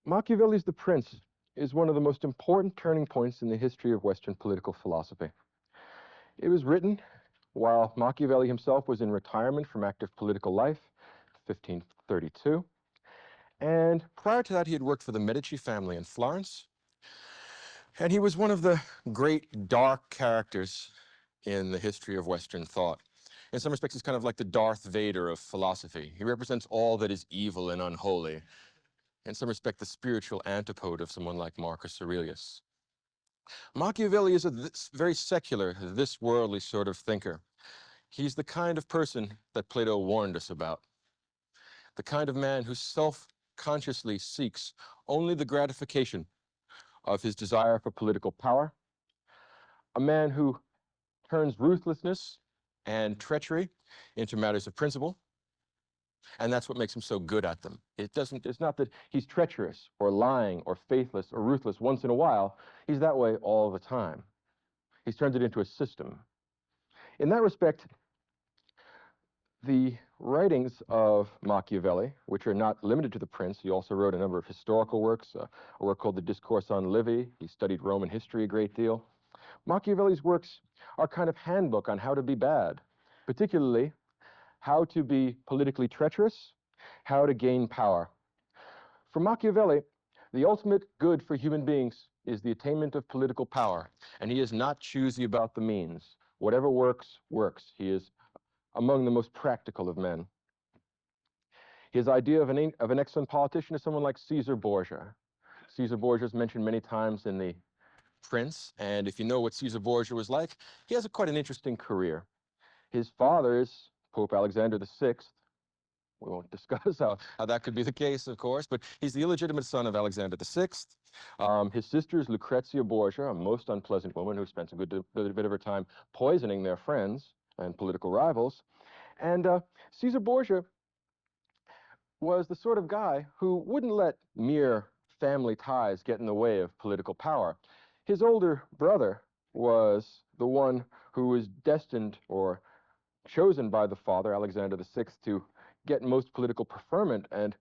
Machiavelli's The Prince is one of the most important turning points in the history of Western political philosophy. It was written while Machiavelli himself was in retirement from active political life, 1532, and prior to that he had worked for the Medici family in Florence, and he was one of the great dark characters in the history of Western thought. In some respects, he's kind of like the Darth Vader of philosophy. He represents all that is evil and unholy. In some respect, the spiritual antipode of someone like Marcus Aurelius. Machiavelli is a very secular, this worldly sort of thinker. He's the kind of person that Plato warned us about. The kind of man who self-consciously seeks only the gratification of his desire for political power. A man who turns ruthlessness and treachery into matters of principle. And that's what makes him so good at them. It's not that he's treacherous or lying or faithless or ruthless once in a while. He's that way all the time. He's turned it into a system. In that respect, the writings of Machiavelli, which are not limited to The Prince, he also wrote a number of historical works, a work called The Discourse on Livy. He studied Roman history a great deal. Machiavelli's works are kind of handbook on how to be bad, particularly how to be politically treacherous, how to gain power. For Machiavelli, the ultimate good for human beings is the attainment of political power, and he is not choosy about the means. Whatever works, works. He is among the most practical of men. His idea of an excellent politician is someone like Caesar Borgia. Caesar Borgia is mentioned many times in The Prince, and if you know what Caesar Borgia was like, he has quite an interesting career. His father is Pope Alexander VI. We won't discuss how that could be the case, of course, but he's the illegitimate son of Alexander VI. His sister is Lucrezia Borgia, a most unpleasant woman who spends a good bit of her time poisoning their friends and political rivals. And Caesar Borgia was the sort of guy who wouldn't let mere family ties get in the way of political power. His older brother was the one who was destined or chosen by the father, Alexander VI, to get most political preferment, and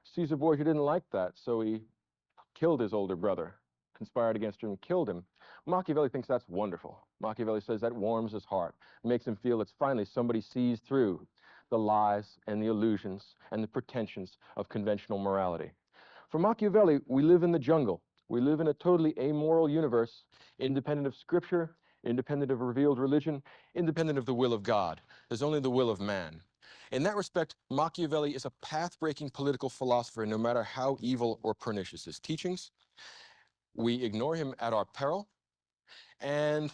Caesar Borgia didn't like that, so he killed his older brother, conspired against him and killed him. Machiavelli thinks that's wonderful. Machiavelli says that warms his heart, makes him feel it's finally somebody sees through the lies and the illusions and the pretensions of conventional morality. For Machiavelli, we live in the jungle. We live in a totally amoral universe, independent of scripture, independent of revealed religion, independent of the will of God. There's only the will of man. In that respect, Machiavelli is a path-breaking political philosopher, no matter how evil or pernicious his teachings. We ignore him at our peril, and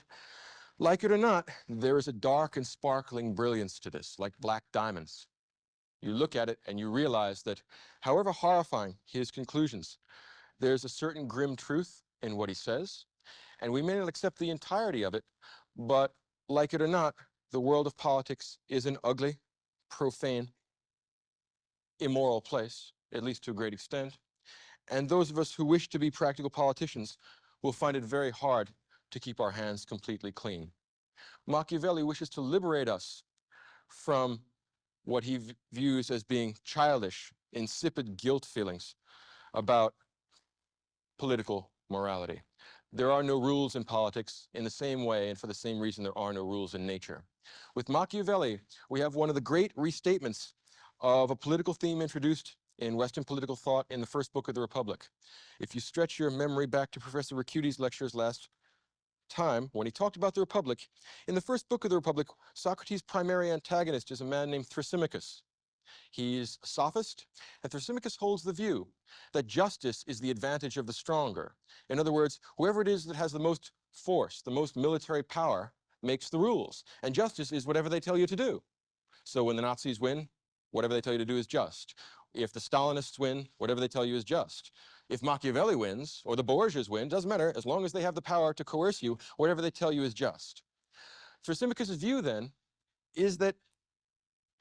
like it or not, there is a dark and sparkling brilliance to this, like black diamonds. You look at it and you realize that however horrifying his conclusions, there's a certain grim truth in what he says, and we may not accept the entirety of it, but like it or not, the world of politics is an ugly, profane, immoral place, at least to a great extent, and those of us who wish to be practical politicians will find it very hard to keep our hands completely clean. Machiavelli wishes to liberate us from what he views as being childish, insipid guilt feelings about political morality. There are no rules in politics in the same way and for the same reason there are no rules in nature. With Machiavelli, we have one of the great restatements of a political theme introduced in Western political thought in the first book of the Republic. If you stretch your memory back to Professor Ricchiuti's lectures last time, when he talked about the Republic, in the first book of the Republic, Socrates' primary antagonist is a man named Thrasymachus. He's a sophist, and Thrasymachus holds the view that justice is the advantage of the stronger. In other words, whoever it is that has the most force, the most military power, makes the rules, and justice is whatever they tell you to do. So when the Nazis win, whatever they tell you to do is just. If the Stalinists win, whatever they tell you is just. If Machiavelli wins, or the Borgias win, doesn't matter, as long as they have the power to coerce you, whatever they tell you is just. Thrasymachus' view, then, is that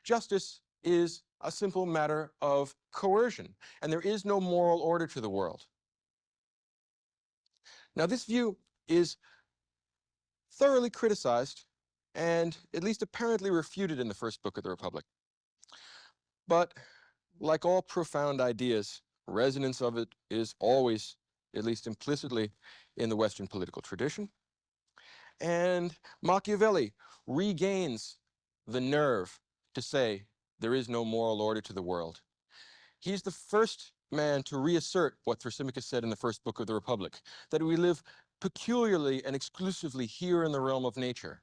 justice is a simple matter of coercion, and there is no moral order to the world. Now, this view is thoroughly criticized and at least apparently refuted in the first book of the Republic. But like all profound ideas, resonance of it is always, at least implicitly, in the Western political tradition. And Machiavelli regains the nerve to say there is no moral order to the world. He's the first man to reassert what Thrasymachus said in the first book of the Republic, that we live peculiarly and exclusively here in the realm of nature,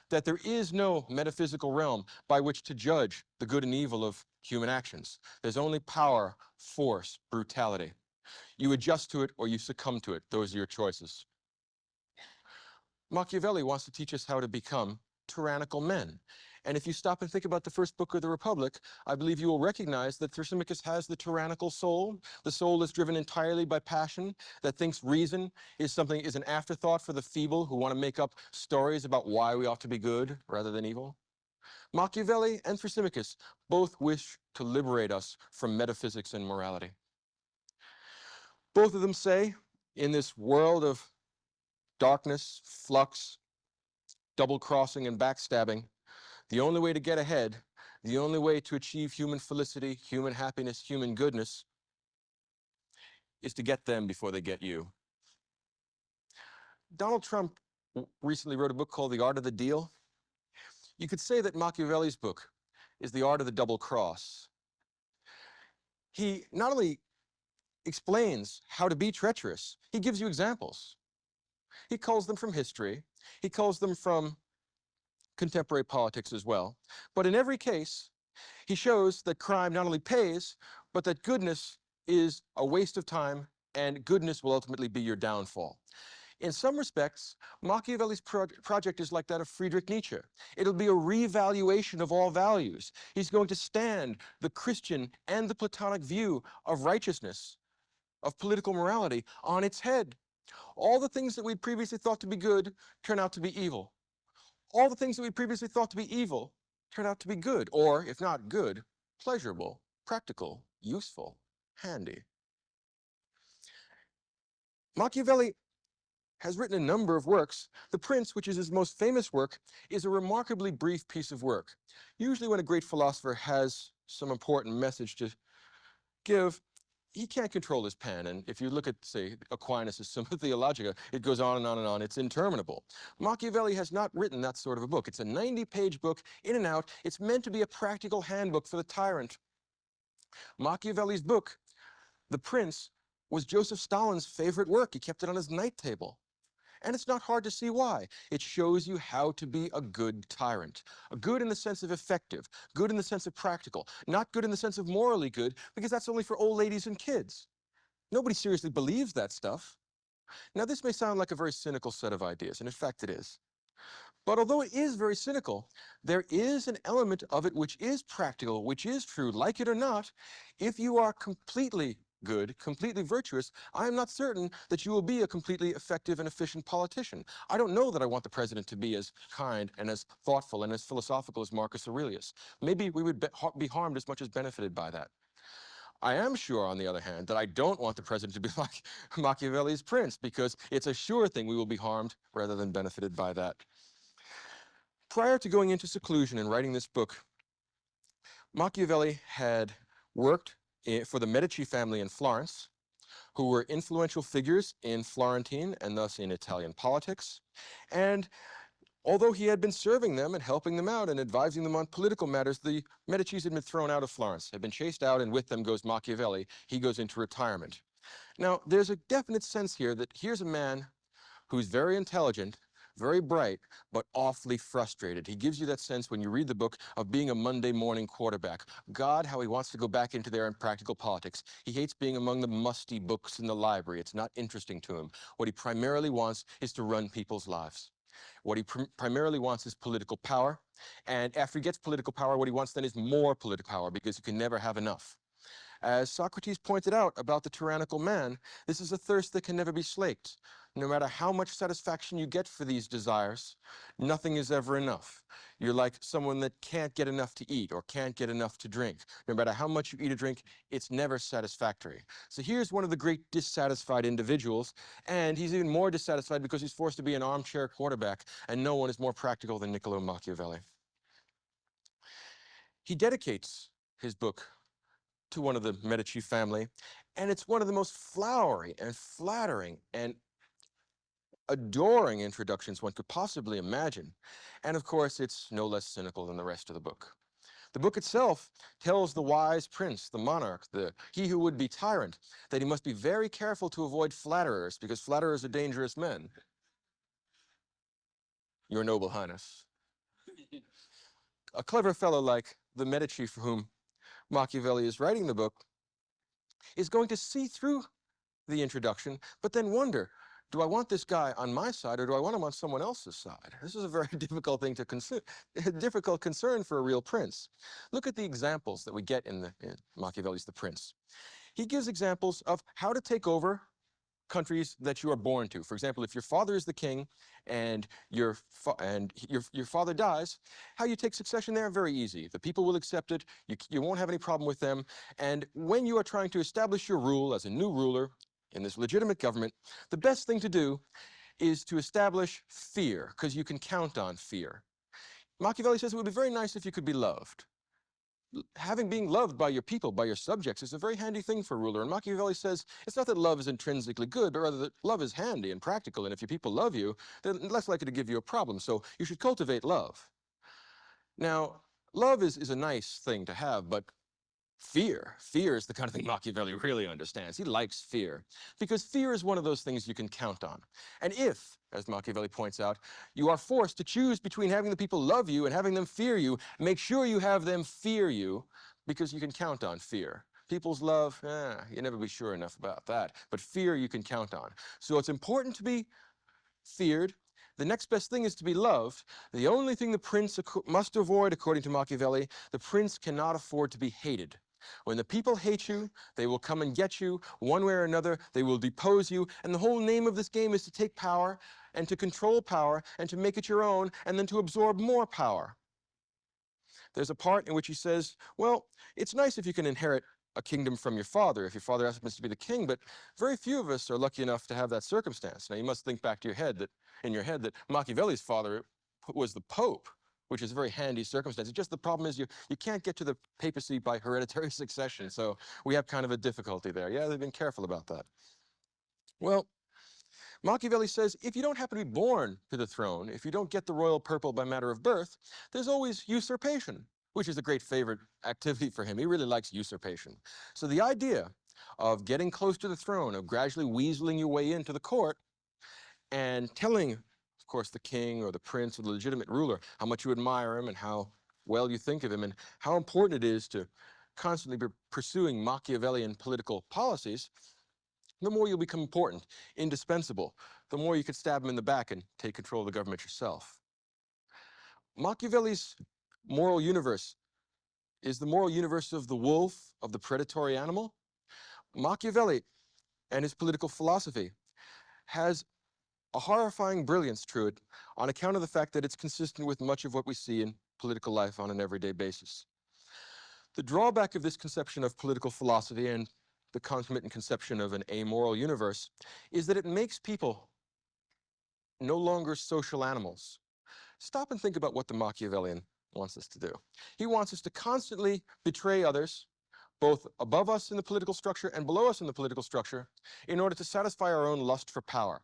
that there is no metaphysical realm by which to judge the good and evil of human actions. There's only power, force, brutality. You adjust to it or you succumb to it. Those are your choices. Machiavelli wants to teach us how to become tyrannical men. And if you stop and think about the first book of the Republic, I believe you will recognize that Thrasymachus has the tyrannical soul, the soul that's driven entirely by passion, that thinks reason is an afterthought for the feeble who want to make up stories about why we ought to be good rather than evil. Machiavelli and Thrasymachus both wish to liberate us from metaphysics and morality. Both of them say, in this world of darkness, flux, double-crossing, and backstabbing, the only way to get ahead, the only way to achieve human felicity, human happiness, human goodness, is to get them before they get you. Donald Trump recently wrote a book called The Art of the Deal. You could say that Machiavelli's book is The Art of the Double Cross. He not only explains how to be treacherous, he gives you examples. He calls them from history. He calls them from contemporary politics as well. But in every case, he shows that crime not only pays, but that goodness is a waste of time, and goodness will ultimately be your downfall. In some respects, Machiavelli's project is like that of Friedrich Nietzsche. It'll be a revaluation of all values. He's going to stand the Christian and the Platonic view of righteousness, of political morality, on its head. All the things that we previously thought to be good turn out to be evil. All the things that we previously thought to be evil turn out to be good, or, if not good, pleasurable, practical, useful, handy. Machiavelli has written a number of works. The Prince, which is his most famous work, is a remarkably brief piece of work. Usually when a great philosopher has some important message to give, he can't control his pen, and if you look at, say, Aquinas' Summa Theologica, it goes on and on and on. It's interminable. Machiavelli has not written that sort of a book. It's a 90-page book, in and out. It's meant to be a practical handbook for the tyrant. Machiavelli's book, The Prince, was Joseph Stalin's favorite work. He kept it on his night table. And it's not hard to see why. It shows you how to be a good tyrant. A good in the sense of effective, good in the sense of practical, not good in the sense of morally good, because that's only for old ladies and kids. Nobody seriously believes that stuff. Now, this may sound like a very cynical set of ideas, and in fact it is. But although it is very cynical, there is an element of it which is practical, which is true, like it or not. If you are completely good, completely virtuous, I am not certain that you will be a completely effective and efficient politician. I don't know that I want the president to be as kind and as thoughtful and as philosophical as Marcus Aurelius. Maybe we would be harmed as much as benefited by that. I am sure, on the other hand, that I don't want the president to be like Machiavelli's Prince, because it's a sure thing we will be harmed rather than benefited by that. Prior to going into seclusion and writing this book, Machiavelli had worked for the Medici family in Florence, who were influential figures in Florentine and thus in Italian politics. And although he had been serving them and helping them out and advising them on political matters, the Medicis had been thrown out of Florence, had been chased out, and with them goes Machiavelli. He goes into retirement. Now, there's a definite sense here that here's a man who's very intelligent, very bright, but awfully frustrated. He gives you that sense when you read the book of being a Monday morning quarterback. God, how he wants to go back into there in practical politics. He hates being among the musty books in the library. It's not interesting to him. What he primarily wants is to run people's lives. What he primarily wants is political power. And after he gets political power, what he wants then is more political power, because you can never have enough. As Socrates pointed out about the tyrannical man, this is a thirst that can never be slaked. No matter how much satisfaction you get for these desires, nothing is ever enough. You're like someone that can't get enough to eat or can't get enough to drink. No matter how much you eat or drink, it's never satisfactory. So here's one of the great dissatisfied individuals, and he's even more dissatisfied because he's forced to be an armchair quarterback, and no one is more practical than Niccolo Machiavelli. He dedicates his book to one of the Medici family, and it's one of the most flowery and flattering and adoring introductions one could possibly imagine. And of course, it's no less cynical than the rest of the book. The book itself tells the wise prince, the monarch, he who would be tyrant, that he must be very careful to avoid flatterers, because flatterers are dangerous men. Your Noble Highness. A clever fellow like the Medici for whom Machiavelli is writing the book is going to see through the introduction, but then wonder, do I want this guy on my side or do I want him on someone else's side? This is a very difficult thing to consider, difficult concern for a real prince. Look at the examples that we get in Machiavelli's The Prince. He gives examples of how to take over countries that you are born to. For example, if your father is the king and your father dies, how you take succession there? Very easy. The people will accept it. You won't have any problem with them. And when you are trying to establish your rule as a new ruler in this legitimate government, the best thing to do is to establish fear, because you can count on fear. Machiavelli says it would be very nice if you could be loved. Being loved by your people, by your subjects, is a very handy thing for a ruler. And Machiavelli says it's not that love is intrinsically good, but rather that love is handy and practical. And if your people love you, they're less likely to give you a problem. So you should cultivate love. Now, love is a nice thing to have, but fear is the kind of thing Machiavelli really understands. He likes fear, because fear is one of those things you can count on. And if, as Machiavelli points out, you are forced to choose between having the people love you and having them fear you, make sure you have them fear you, because you can count on fear. People's love, you never be sure enough about that. But fear you can count on. So it's important to be feared. The next best thing is to be loved. The only thing the prince must avoid, according to Machiavelli, the prince cannot afford to be hated. When the people hate you, they will come and get you one way or another. They will depose you. And the whole name of this game is to take power and to control power and to make it your own and then to absorb more power. There's a part in which he says, well, it's nice if you can inherit a kingdom from your father, if your father happens to be the king, but very few of us are lucky enough to have that circumstance. Now, you must think back to in your head that Machiavelli's father was the Pope, which is a very handy circumstance. It's just the problem is you can't get to the papacy by hereditary succession, so we have kind of a difficulty there. Yeah, they've been careful about that. Well, Machiavelli says if you don't happen to be born to the throne, if you don't get the royal purple by matter of birth, there's always usurpation, which is a great favorite activity for him. He really likes usurpation. So the idea of getting close to the throne, of gradually weaseling your way into the court, and telling, of course, the king or the prince or the legitimate ruler how much you admire him and how well you think of him and how important it is to constantly be pursuing Machiavellian political policies, the more you'll become important, indispensable, the more you could stab him in the back and take control of the government yourself. Machiavelli's moral universe is the moral universe of the wolf, of the predatory animal. Machiavelli and his political philosophy has a horrifying brilliance to it on account of the fact that it's consistent with much of what we see in political life on an everyday basis. The drawback of this conception of political philosophy and the concomitant conception of an amoral universe is that it makes people no longer social animals. Stop and think about what the Machiavellian wants us to do. He wants us to constantly betray others, both above us in the political structure and below us in the political structure, in order to satisfy our own lust for power.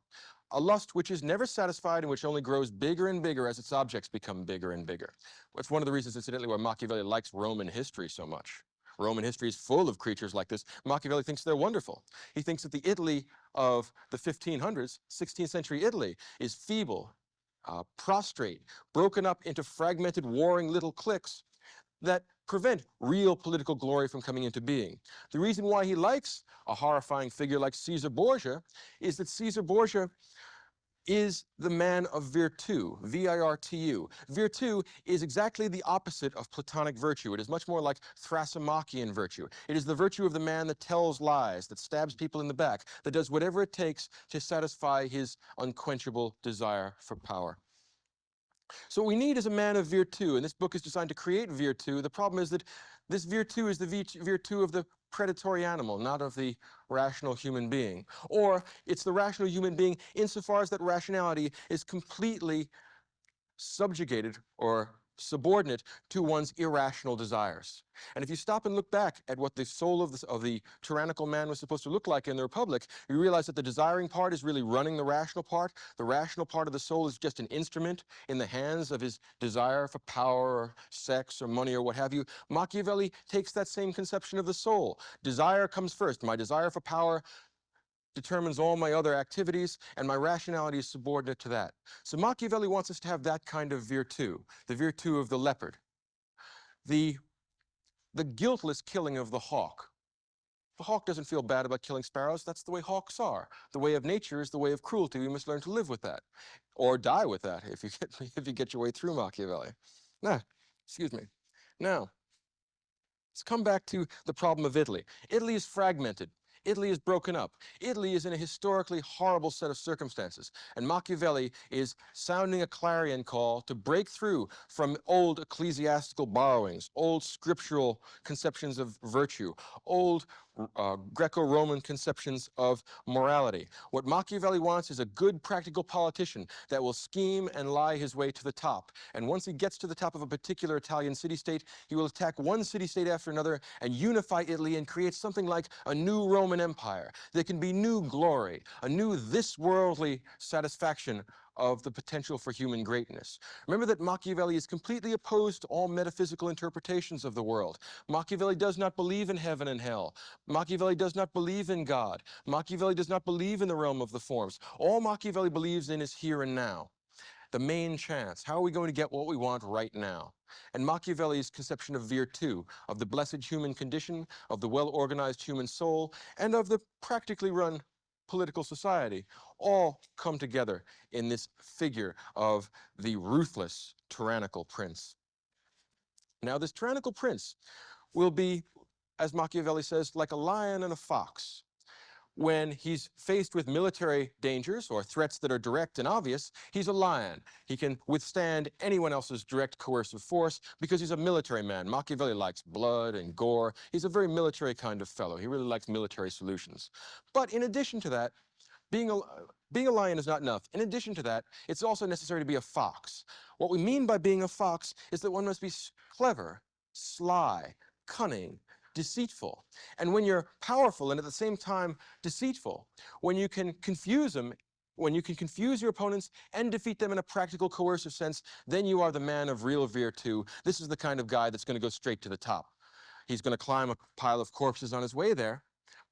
A lust which is never satisfied and which only grows bigger and bigger as its objects become bigger and bigger. It's one of the reasons, incidentally, why Machiavelli likes Roman history so much. Roman history is full of creatures like this. Machiavelli thinks they're wonderful. He thinks that the Italy of the 1500s, 16th century Italy, is feeble, prostrate, broken up into fragmented, warring little cliques that prevent real political glory from coming into being. The reason why he likes a horrifying figure like Caesar Borgia is that Caesar Borgia is the man of virtu, V-I-R-T-U. Virtu is exactly the opposite of Platonic virtue. It is much more like Thrasymachine virtue. It is the virtue of the man that tells lies, that stabs people in the back, that does whatever it takes to satisfy his unquenchable desire for power. So what we need is a man of virtu, and this book is designed to create virtu. The problem is that this virtu is the virtu of the predatory animal, not of the rational human being. Or it's the rational human being insofar as that rationality is completely subjugated or subordinate to one's irrational desires. And if you stop and look back at what the soul of the tyrannical man was supposed to look like in the Republic, you realize that the desiring part is really running the rational part. The rational part of the soul is just an instrument in the hands of his desire for power or sex or money or what have you. Machiavelli takes that same conception of the soul. Desire comes first. My desire for power determines all my other activities, and my rationality is subordinate to that. So Machiavelli wants us to have that kind of virtu, the virtu of the leopard, the guiltless killing of the hawk. The hawk doesn't feel bad about killing sparrows. That's the way hawks are. The way of nature is the way of cruelty. We must learn to live with that, or die with that if you get your way through Machiavelli. Excuse me. Now, let's come back to the problem of Italy. Italy is fragmented. Italy is broken up. Italy is in a historically horrible set of circumstances. And Machiavelli is sounding a clarion call to break through from old ecclesiastical borrowings, old scriptural conceptions of virtue, old Greco-Roman conceptions of morality. What Machiavelli wants is a good practical politician that will scheme and lie his way to the top. And once he gets to the top of a particular Italian city-state, he will attack one city-state after another and unify Italy and create something like a new Roman Empire. There can be new glory, a new this-worldly satisfaction of the potential for human greatness. Remember that Machiavelli is completely opposed to all metaphysical interpretations of the world. Machiavelli does not believe in heaven and hell. Machiavelli does not believe in God. Machiavelli does not believe in the realm of the forms. All Machiavelli believes in is here and now. The main chance. How are we going to get what we want right now? And Machiavelli's conception of virtu, of the blessed human condition, of the well-organized human soul, and of the practically run political society, all come together in this figure of the ruthless, tyrannical prince. Now, this tyrannical prince will be, as Machiavelli says, like a lion and a fox. When he's faced with military dangers or threats that are direct and obvious, he's a lion. He can withstand anyone else's direct coercive force because he's a military man. Machiavelli likes blood and gore. He's a very military kind of fellow. He really likes military solutions. But in addition to that, being a lion is not enough. In addition to that, it's also necessary to be a fox. What we mean by being a fox is that one must be clever, sly, cunning, deceitful. And when you're powerful and at the same time deceitful, when you can confuse them, when you can confuse your opponents and defeat them in a practical, coercive sense, then you are the man of real virtu. This is the kind of guy that's going to go straight to the top. He's going to climb a pile of corpses on his way there,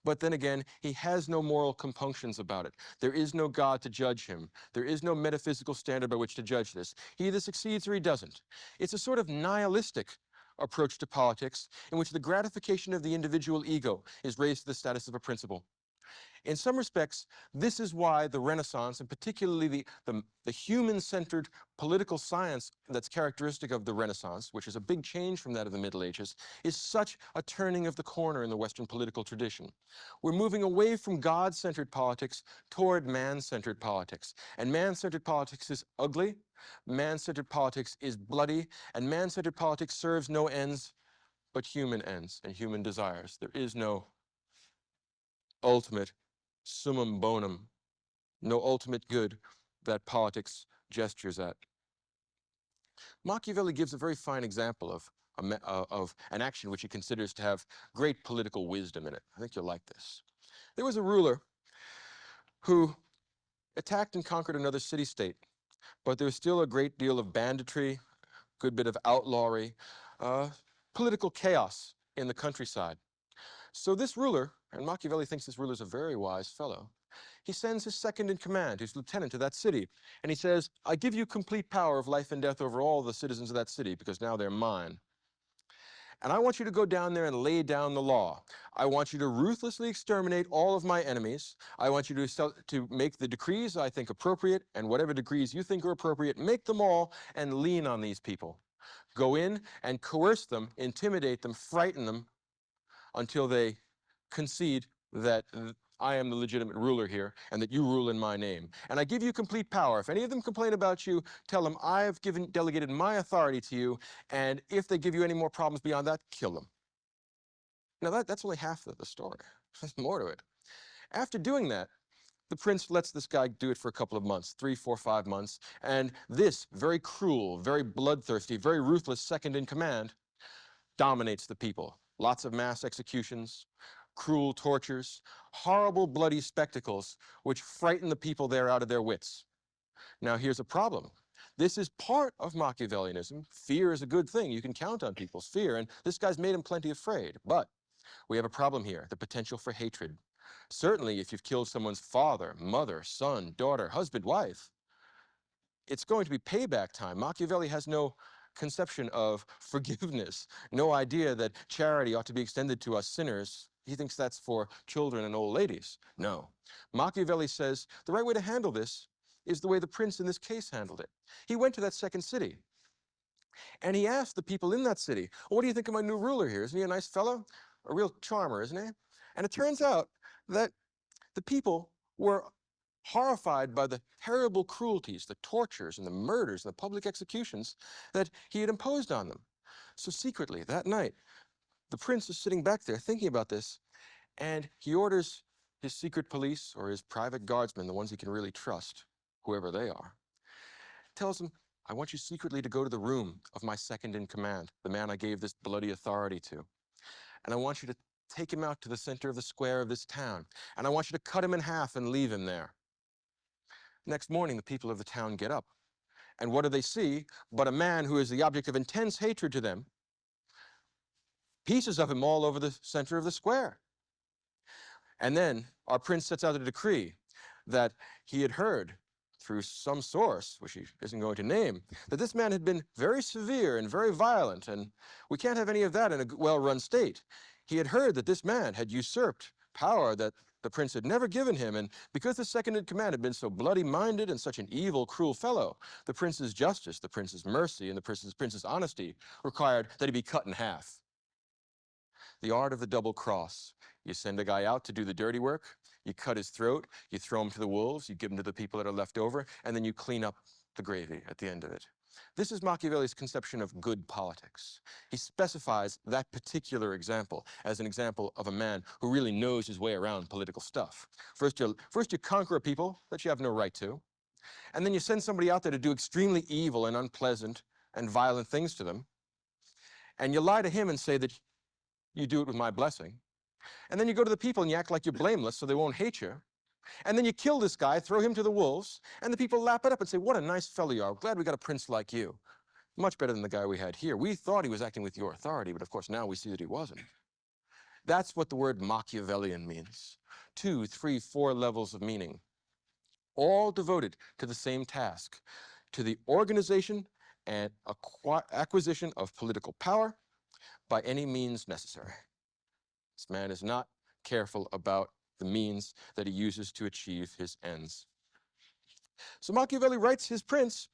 but then again, he has no moral compunctions about it. There is no God to judge him. There is no metaphysical standard by which to judge this. He either succeeds or he doesn't. It's a sort of nihilistic approach to politics in which the gratification of the individual ego is raised to the status of a principle. In some respects, this is why the Renaissance, and particularly the human-centered political science that's characteristic of the Renaissance, which is a big change from that of the Middle Ages, is such a turning of the corner in the Western political tradition. We're moving away from God-centered politics toward man-centered politics. And man-centered politics is ugly, man-centered politics is bloody, and man-centered politics serves no ends but human ends and human desires. There is no ultimate summum bonum, no ultimate good that politics gestures at. Machiavelli gives a very fine example of an action which he considers to have great political wisdom in it. I think you'll like this. There was a ruler who attacked and conquered another city-state, but there was still a great deal of banditry, good bit of outlawry, political chaos in the countryside. So this ruler, and Machiavelli thinks this ruler's a very wise fellow, he sends his second in command, his lieutenant, to that city, and he says, I give you complete power of life and death over all the citizens of that city, because now they're mine. And I want you to go down there and lay down the law. I want you to ruthlessly exterminate all of my enemies. I want you to make the decrees I think appropriate, and whatever decrees you think are appropriate, make them all and lean on these people. Go in and coerce them, intimidate them, frighten them, until they concede that I am the legitimate ruler here and that you rule in my name. And I give you complete power. If any of them complain about you, tell them I have delegated my authority to you, and if they give you any more problems beyond that, kill them. Now that's only half of the story. There's more to it. After doing that, The prince lets this guy do it for a couple of months, 3, 4, 5 months, and this very cruel, very bloodthirsty, very ruthless second in command dominates the people. Lots of mass executions, cruel tortures, horrible bloody spectacles which frighten the people there out of their wits. Now here's a problem. This is part of Machiavellianism. Fear is a good thing. You can count on people's fear, and this guy's made him plenty afraid. But we have a problem here, the potential for hatred. Certainly, if you've killed someone's father, mother, son, daughter, husband, wife, it's going to be payback time. Machiavelli has no conception of forgiveness, no idea that charity ought to be extended to us sinners. He thinks that's for children and old ladies. No. Machiavelli says the right way to handle this is the way the prince in this case handled it. He went to that second city, and he asked the people in that city, "What do you think of my new ruler here? Isn't he a nice fellow? A real charmer, isn't he?" And it turns out that the people were horrified by the terrible cruelties, the tortures and the murders and the public executions that he had imposed on them. So secretly, that night, the prince is sitting back there thinking about this, and he orders his secret police or his private guardsmen, the ones he can really trust, whoever they are, tells them, "I want you secretly to go to the room of my second in command, the man I gave this bloody authority to. And I want you to take him out to the center of the square of this town, and I want you to cut him in half and leave him there." Next morning, the people of the town get up, and what do they see but a man who is the object of intense hatred to them, pieces of him all over the center of the square. And then our prince sets out a decree that he had heard through some source, which he isn't going to name, that this man had been very severe and very violent, and we can't have any of that in a well-run state. He had heard that this man had usurped power that the prince had never given him, and because the second in command had been so bloody-minded and such an evil, cruel fellow, the prince's justice, the prince's mercy, and the prince's honesty required that he be cut in half. The art of the double cross. You send a guy out to do the dirty work, you cut his throat, you throw him to the wolves, you give him to the people that are left over, and then you clean up the gravy at the end of it. This is Machiavelli's conception of good politics. He specifies that particular example as an example of a man who really knows his way around political stuff. First you conquer a people that you have no right to, and then you send somebody out there to do extremely evil and unpleasant and violent things to them, and you lie to him and say that you do it with my blessing. And then you go to the people and you act like you're blameless so they won't hate you. And then you kill this guy, throw him to the wolves, and the people lap it up and say, "What a nice fellow you are. Glad we got a prince like you. Much better than the guy we had here. We thought he was acting with your authority, but of course now we see that he wasn't." That's what the word Machiavellian means. 2, 3, 4 levels of meaning, all devoted to the same task, to the organization and acquisition of political power by any means necessary. This man is not careful about the means that he uses to achieve his ends. So Machiavelli writes his prince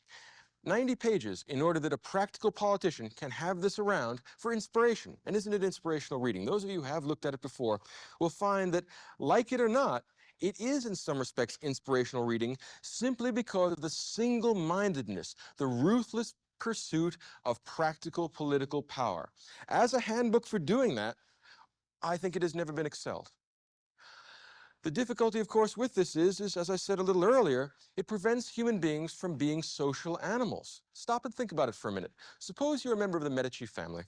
90 pages in order that a practical politician can have this around for inspiration. And isn't it inspirational reading? Those of you who have looked at it before will find that, like it or not, it is in some respects inspirational reading simply because of the single-mindedness, the ruthless pursuit of practical political power. As a handbook for doing that, I think it has never been excelled. The difficulty, of course, with this is, as I said a little earlier, it prevents human beings from being social animals. Stop and think about it for a minute. Suppose you're a member of the Medici family,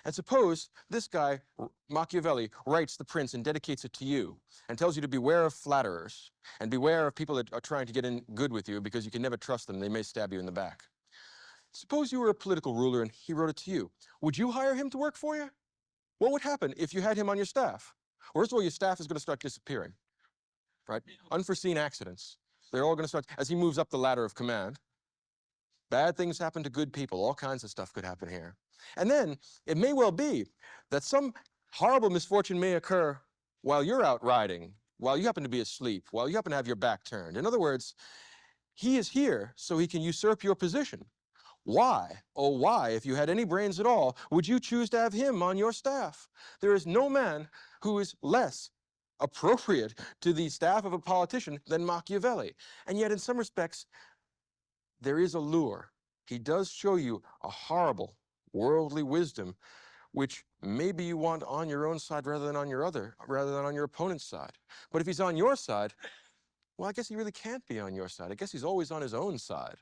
and suppose this guy, Machiavelli, writes the prince and dedicates it to you, and tells you to beware of flatterers, and beware of people that are trying to get in good with you because you can never trust them. They may stab you in the back. Suppose you were a political ruler and he wrote it to you. Would you hire him to work for you? What would happen if you had him on your staff? First of all, your staff is going to start disappearing, right? Unforeseen accidents. They're all going to start, as he moves up the ladder of command. Bad things happen to good people. All kinds of stuff could happen here. And then it may well be that some horrible misfortune may occur while you're out riding, while you happen to be asleep, while you happen to have your back turned. In other words, he is here so he can usurp your position. Why, oh why, if you had any brains at all, would you choose to have him on your staff? There is no man who is less appropriate to the staff of a politician than Machiavelli. And yet, in some respects, there is a lure. He does show you a horrible worldly wisdom, which maybe you want on your own side rather than on your opponent's side. But if he's on your side, well, I guess he really can't be on your side. I guess he's always on his own side,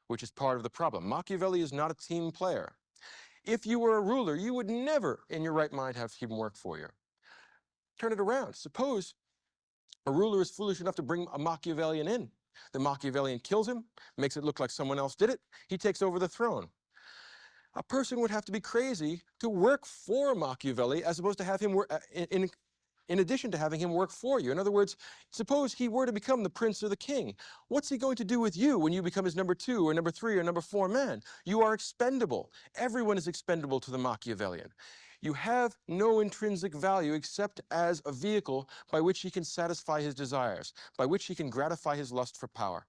which is part of the problem. Machiavelli is not a team player. If you were a ruler, you would never in your right mind have him work for you. Turn it around. Suppose a ruler is foolish enough to bring a Machiavellian in. The Machiavellian kills him, makes it look like someone else did it. He takes over the throne. A person would have to be crazy to work for Machiavelli as opposed to have him work in addition to having him work for you. In other words, suppose he were to become the prince or the king. What's he going to do with you when you become his number 2 or number 3 or number 4 man? You are expendable. Everyone is expendable to the Machiavellian. You have no intrinsic value except as a vehicle by which he can satisfy his desires, by which he can gratify his lust for power.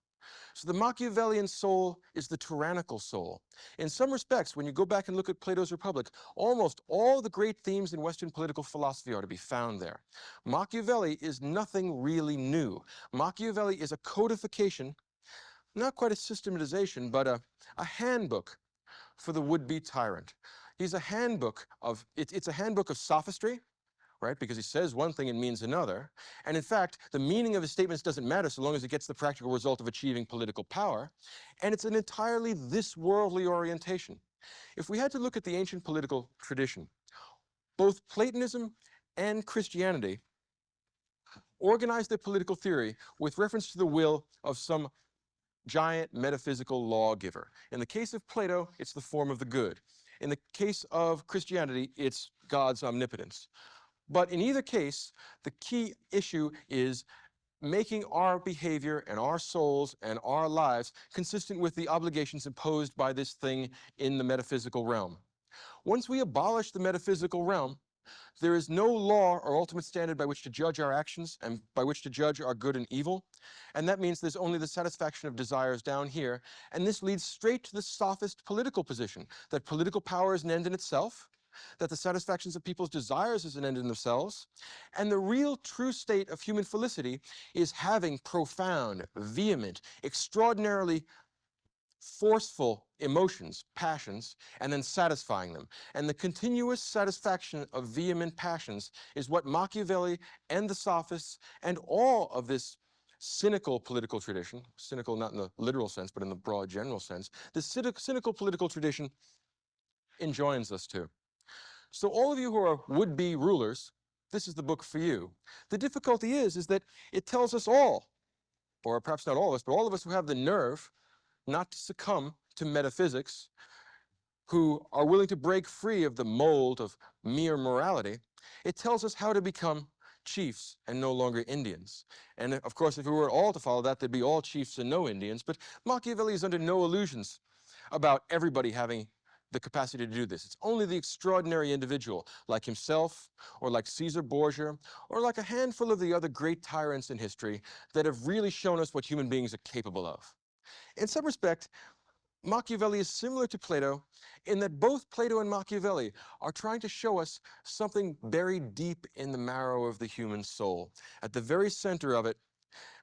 So the Machiavellian soul is the tyrannical soul. In some respects, when you go back and look at Plato's Republic, almost all the great themes in Western political philosophy are to be found there. Machiavelli is nothing really new. Machiavelli is a codification, not quite a systematization, but a handbook for the would-be tyrant. He's a handbook of, it's a handbook of sophistry, right? Because he says one thing and means another. And in fact, the meaning of his statements doesn't matter so long as it gets the practical result of achieving political power. And it's an entirely this-worldly orientation. If we had to look at the ancient political tradition, both Platonism and Christianity organized their political theory with reference to the will of some giant metaphysical lawgiver. In the case of Plato, it's the form of the good. In the case of Christianity, it's God's omnipotence. But in either case, the key issue is making our behavior and our souls and our lives consistent with the obligations imposed by this thing in the metaphysical realm. Once we abolish the metaphysical realm, there is no law or ultimate standard by which to judge our actions and by which to judge our good and evil. And that means there's only the satisfaction of desires down here. And this leads straight to the sophist political position, that political power is an end in itself, that the satisfactions of people's desires is an end in themselves, and the real true state of human felicity is having profound, vehement, extraordinarily forceful emotions, passions, and then satisfying them. And the continuous satisfaction of vehement passions is what Machiavelli and the sophists and all of this cynical political tradition, cynical not in the literal sense, but in the broad general sense, this cynical political tradition enjoins us to. So all of you who are would-be rulers, this is the book for you. The difficulty is that it tells us all, or perhaps not all of us, but all of us who have the nerve not to succumb to metaphysics, who are willing to break free of the mold of mere morality, it tells us how to become chiefs and no longer Indians. And of course, if we were all to follow that, there'd be all chiefs and no Indians. But Machiavelli is under no illusions about everybody having the capacity to do this. It's only the extraordinary individual, like himself, or like Caesar Borgia, or like a handful of the other great tyrants in history that have really shown us what human beings are capable of. In some respect, Machiavelli is similar to Plato in that both Plato and Machiavelli are trying to show us something buried deep in the marrow of the human soul. At the very center of it,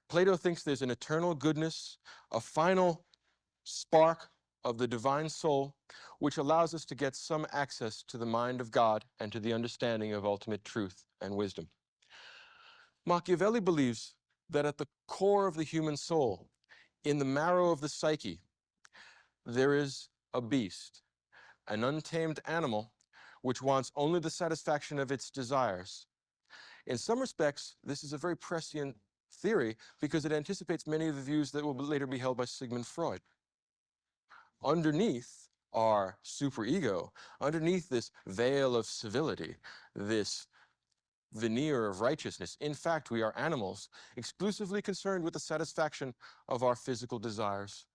Plato thinks there's an eternal goodness, a final spark of the divine soul, which allows us to get some access to the mind of God and to the understanding of ultimate truth and wisdom. Machiavelli believes that at the core of the human soul, in the marrow of the psyche, there is a beast, an untamed animal, which wants only the satisfaction of its desires. In some respects, this is a very prescient theory because it anticipates many of the views that will later be held by Sigmund Freud. Underneath our superego, underneath this veil of civility, this veneer of righteousness, in fact, we are animals exclusively concerned with the satisfaction of our physical desires.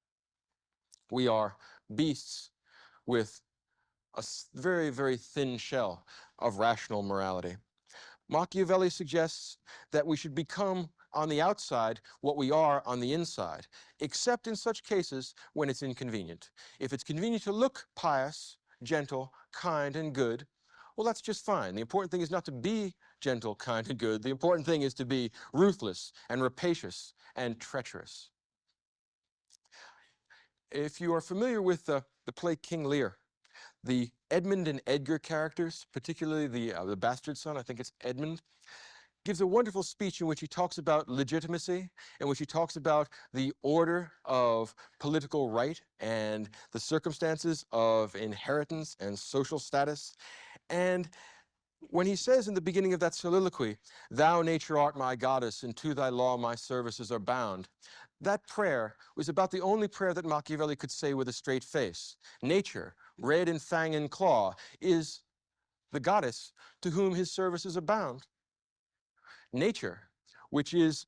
We are beasts with a very, very thin shell of rational morality. Machiavelli suggests that we should become on the outside what we are on the inside, except in such cases when it's inconvenient. If it's convenient to look pious, gentle, kind, and good, well, that's just fine. The important thing is not to be gentle, kind, and good. The important thing is to be ruthless and rapacious and treacherous. If you are familiar with the play King Lear, the Edmund and Edgar characters, particularly the bastard son, I think it's Edmund, gives a wonderful speech in which he talks about legitimacy, in which he talks about the order of political right and the circumstances of inheritance and social status. And when he says in the beginning of that soliloquy, "Thou, nature, art my goddess, and to thy law my services are bound," that prayer was about the only prayer that Machiavelli could say with a straight face. Nature, red in fang and claw, is the goddess to whom his services are bound. Nature, which is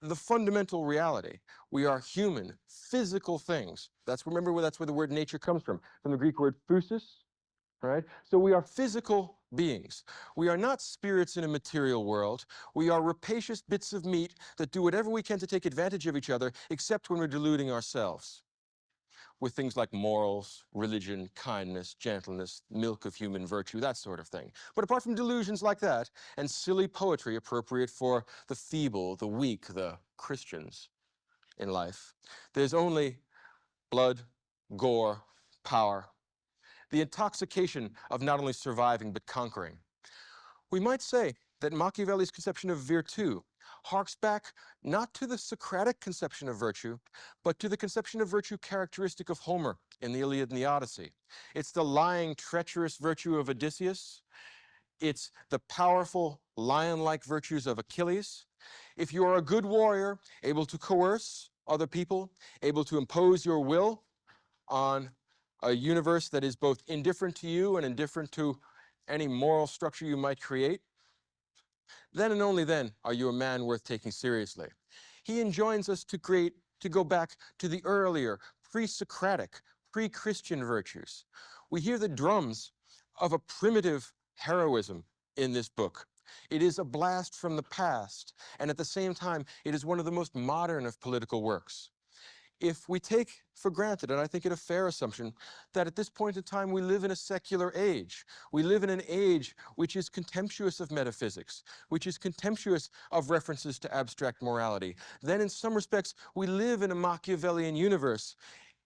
the fundamental reality. We are human, physical things. Remember where that's where the word nature comes from the Greek word physis, right? So we are physical beings. We are not spirits in a material world. We are rapacious bits of meat that do whatever we can to take advantage of each other, except when we're deluding ourselves with things like morals, religion, kindness, gentleness, milk of human virtue, that sort of thing. But apart from delusions like that, and silly poetry appropriate for the feeble, the weak, the Christians in life, there's only blood, gore, power, the intoxication of not only surviving but conquering. We might say that Machiavelli's conception of virtù harks back not to the Socratic conception of virtue, but to the conception of virtue characteristic of Homer in the Iliad and the Odyssey. It's the lying, treacherous virtue of Odysseus. It's the powerful, lion-like virtues of Achilles. If you are a good warrior, able to coerce other people, able to impose your will on a universe that is both indifferent to you and indifferent to any moral structure you might create, then and only then are you a man worth taking seriously. He enjoins us to go back to the earlier, pre-Socratic, pre-Christian virtues. We hear the drums of a primitive heroism in this book. It is a blast from the past, and at the same time, it is one of the most modern of political works. If we take for granted, and I think it a fair assumption, that at this point in time we live in a secular age. We live in an age which is contemptuous of metaphysics, which is contemptuous of references to abstract morality. Then in some respects we live in a Machiavellian universe,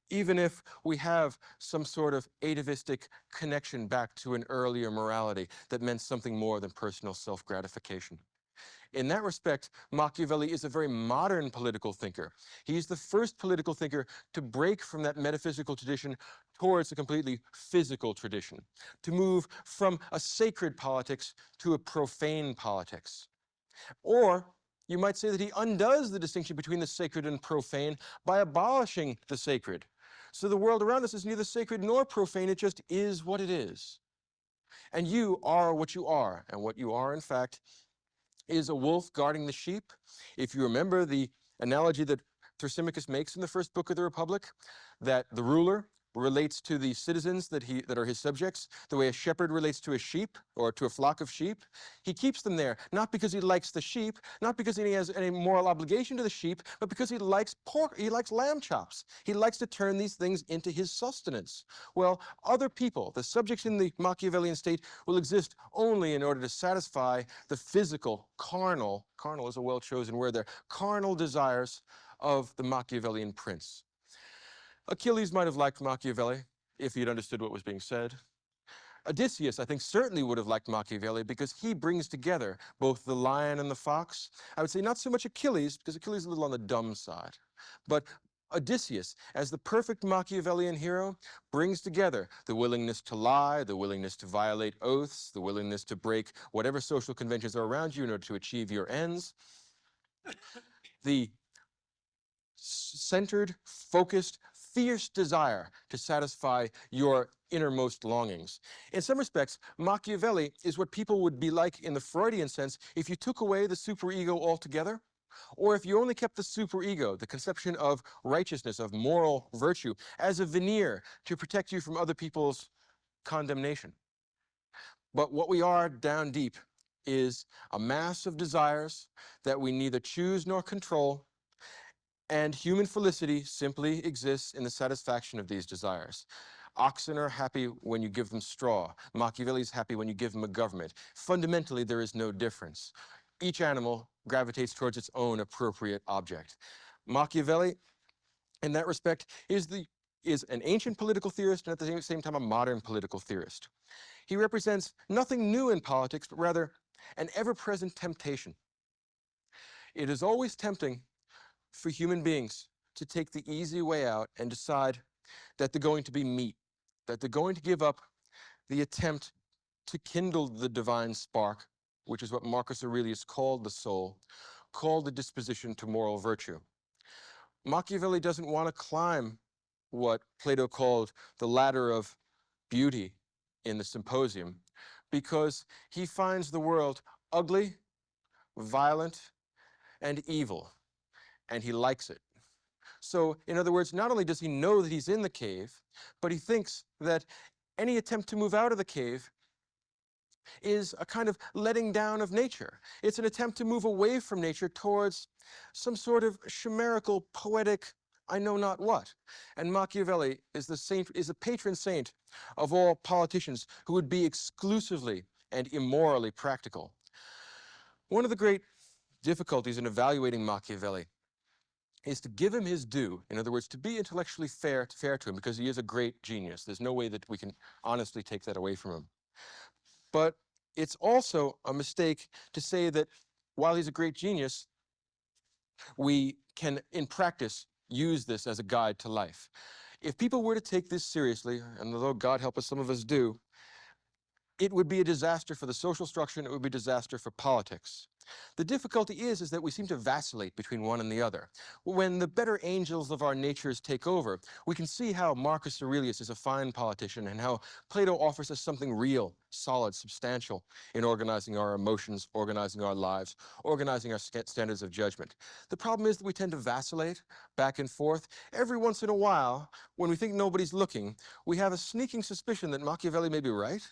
even if we have some sort of atavistic connection back to an earlier morality that meant something more than personal self-gratification. In that respect, Machiavelli is a very modern political thinker. He's the first political thinker to break from that metaphysical tradition towards a completely physical tradition, to move from a sacred politics to a profane politics. Or you might say that he undoes the distinction between the sacred and profane by abolishing the sacred. So the world around us is neither sacred nor profane, it just is what it is. And you are what you are, and what you are, in fact, is a wolf guarding the sheep. If you remember the analogy that Thrasymachus makes in the first book of the Republic, that the ruler relates to the citizens that are his subjects the way a shepherd relates to a sheep or to a flock of sheep. He keeps them there, not because he likes the sheep, not because he has any moral obligation to the sheep, but because he likes pork, he likes lamb chops. He likes to turn these things into his sustenance. Well, other people, the subjects in the Machiavellian state, will exist only in order to satisfy the physical, carnal is a well-chosen word there, carnal desires of the Machiavellian prince. Achilles might have liked Machiavelli if he had understood what was being said. Odysseus, I think, certainly would have liked Machiavelli because he brings together both the lion and the fox. I would say not so much Achilles, because Achilles is a little on the dumb side, but Odysseus, as the perfect Machiavellian hero, brings together the willingness to lie, the willingness to violate oaths, the willingness to break whatever social conventions are around you in order to achieve your ends. The centered, focused, fierce desire to satisfy your innermost longings. In some respects, Machiavelli is what people would be like in the Freudian sense if you took away the superego altogether, or if you only kept the superego, the conception of righteousness, of moral virtue, as a veneer to protect you from other people's condemnation. But what we are down deep is a mass of desires that we neither choose nor control, and human felicity simply exists in the satisfaction of these desires. Oxen are happy when you give them straw. Machiavelli is happy when you give him a government. Fundamentally, there is no difference. Each animal gravitates towards its own appropriate object. Machiavelli, in that respect, is an ancient political theorist and at the same time a modern political theorist. He represents nothing new in politics, but rather an ever-present temptation. It is always tempting for human beings to take the easy way out and decide that they're going to be meek, that they're going to give up the attempt to kindle the divine spark, which is what Marcus Aurelius called the soul, called the disposition to moral virtue. Machiavelli doesn't want to climb what Plato called the ladder of beauty in the Symposium, because he finds the world ugly, violent, and evil, and he likes it. So, in other words, not only does he know that he's in the cave, but he thinks that any attempt to move out of the cave is a kind of letting down of nature. It's an attempt to move away from nature towards some sort of chimerical, poetic, I know not what. And Machiavelli is a patron saint of all politicians who would be exclusively and immorally practical. One of the great difficulties in evaluating Machiavelli is to give him his due. In other words, to be intellectually fair to him, because he is a great genius. There's no way that we can honestly take that away from him. But it's also a mistake to say that while he's a great genius, we can, in practice, use this as a guide to life. If people were to take this seriously, and although God help us, some of us do, it would be a disaster for the social structure and it would be a disaster for politics. The difficulty is that we seem to vacillate between one and the other. When the better angels of our natures take over, we can see how Marcus Aurelius is a fine politician and how Plato offers us something real, solid, substantial in organizing our emotions, organizing our lives, organizing our standards of judgment. The problem is that we tend to vacillate back and forth. Every once in a while, when we think nobody's looking, we have a sneaking suspicion that Machiavelli may be right.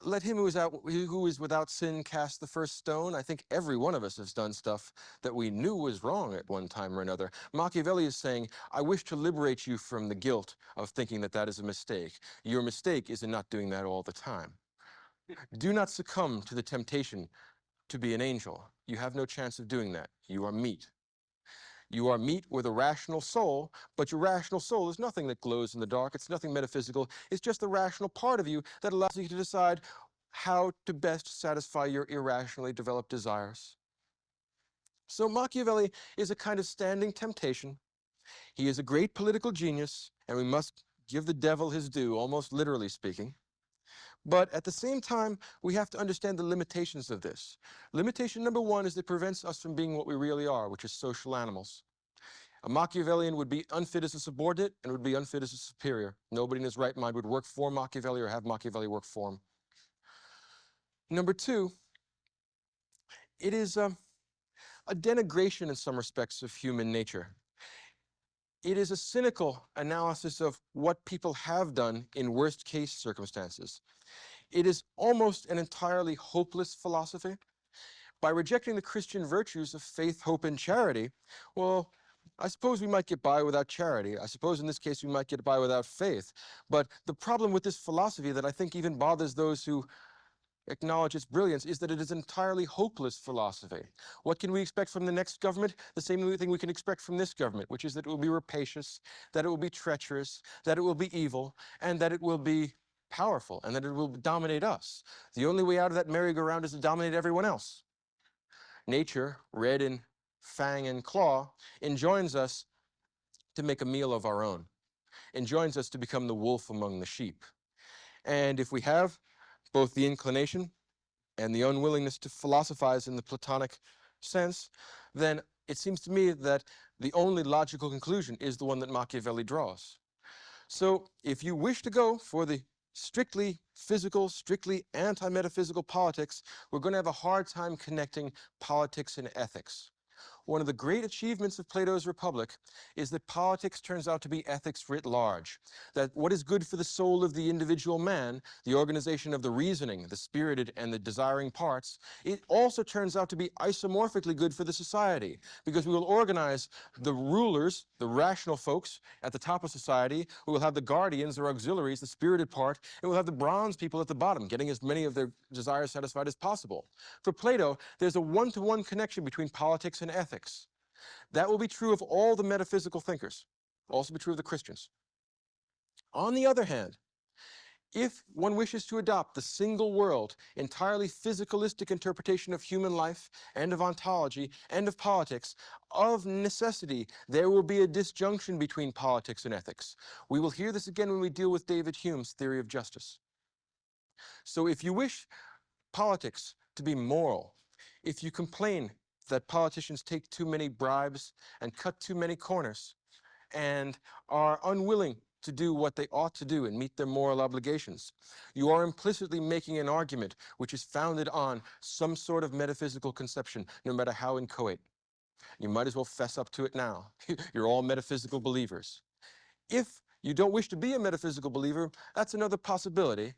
Let him who is without sin cast the first stone. I think every one of us has done stuff that we knew was wrong at one time or another. Machiavelli is saying, I wish to liberate you from the guilt of thinking that that is a mistake. Your mistake is in not doing that all the time. Do not succumb to the temptation to be an angel. You have no chance of doing that. You are meat. You are meat with a rational soul, but your rational soul is nothing that glows in the dark. It's nothing metaphysical. It's just the rational part of you that allows you to decide how to best satisfy your irrationally developed desires. So Machiavelli is a kind of standing temptation. He is a great political genius, and we must give the devil his due, almost literally speaking. But at the same time, we have to understand the limitations of this. Limitation number one is that it prevents us from being what we really are, which is social animals. A Machiavellian would be unfit as a subordinate and would be unfit as a superior. Nobody in his right mind would work for Machiavelli or have Machiavelli work for him. Number two, it is a denigration in some respects of human nature. It is a cynical analysis of what people have done in worst case circumstances. It is almost an entirely hopeless philosophy. By rejecting the Christian virtues of faith, hope, and charity, well, I suppose we might get by without charity. I suppose in this case we might get by without faith. But the problem with this philosophy that I think even bothers those who acknowledge its brilliance is that it is an entirely hopeless philosophy. What can we expect from the next government? The same thing we can expect from this government, which is that it will be rapacious, that it will be treacherous, that it will be evil, and that it will be powerful, and that it will dominate us. The only way out of that merry-go-round is to dominate everyone else. Nature, red in fang and claw, enjoins us to make a meal of our own, enjoins us to become the wolf among the sheep. And if we have both the inclination and the unwillingness to philosophize in the Platonic sense, then it seems to me that the only logical conclusion is the one that Machiavelli draws. So if you wish to go for the strictly physical, strictly anti-metaphysical politics, we're going to have a hard time connecting politics and ethics. One of the great achievements of Plato's Republic is that politics turns out to be ethics writ large. That what is good for the soul of the individual man, the organization of the reasoning, the spirited and the desiring parts, it also turns out to be isomorphically good for the society, because we will organize the rulers, the rational folks at the top of society, we will have the guardians or auxiliaries, the spirited part, and we'll have the bronze people at the bottom, getting as many of their desires satisfied as possible. For Plato, there's a one-to-one connection between politics and ethics. That will be true of all the metaphysical thinkers, also be true of the Christians. On the other hand, If one wishes to adopt the single world, entirely physicalistic interpretation of human life and of ontology and of politics, of necessity, there will be a disjunction between politics and ethics. We will hear this again when we deal with David Hume's theory of justice. So if you wish politics to be moral, if you complain that politicians take too many bribes and cut too many corners and are unwilling to do what they ought to do and meet their moral obligations, you are implicitly making an argument which is founded on some sort of metaphysical conception, no matter how inchoate. You might as well fess up to it now. You're all metaphysical believers. If you don't wish to be a metaphysical believer, that's another possibility.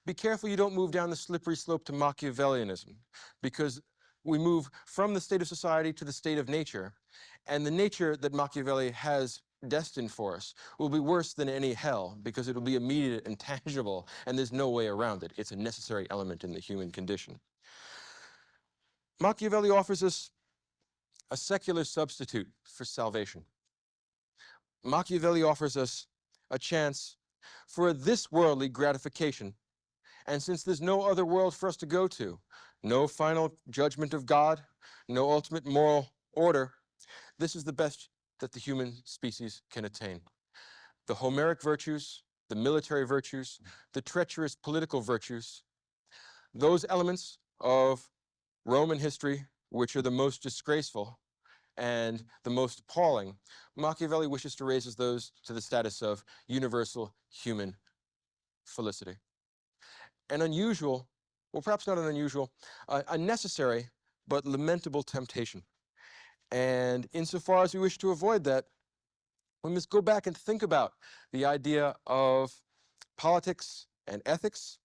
Be careful you don't move down the slippery slope to Machiavellianism, because we move from the state of society to the state of nature, and the nature that Machiavelli has destined for us will be worse than any hell, because it will be immediate and tangible, and there's no way around it. It's a necessary element in the human condition. Machiavelli offers us a secular substitute for salvation. Machiavelli offers us a chance for this worldly gratification. And since there's no other world for us to go to, no final judgment of God, no ultimate moral order, this is the best that the human species can attain. The Homeric virtues, the military virtues, the treacherous political virtues, those elements of Roman history which are the most disgraceful and the most appalling, Machiavelli wishes to raise those to the status of universal human felicity. An unusual, well, perhaps not an unusual, a necessary but lamentable temptation. And insofar as we wish to avoid that, we must go back and think about the idea of politics and ethics,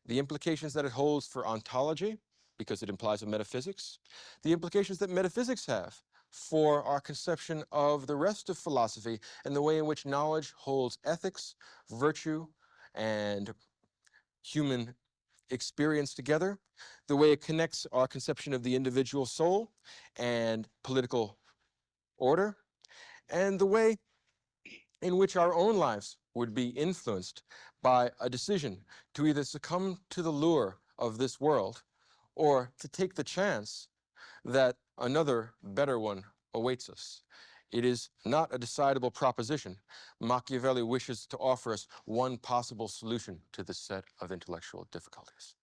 the implications that it holds for ontology, because it implies a metaphysics, the implications that metaphysics have for our conception of the rest of philosophy and the way in which knowledge holds ethics, virtue, and human experience together, the way it connects our conception of the individual soul and political order, and the way in which our own lives would be influenced by a decision to either succumb to the lure of this world or to take the chance that another better one awaits us. It is not a decidable proposition. Machiavelli wishes to offer us one possible solution to this set of intellectual difficulties.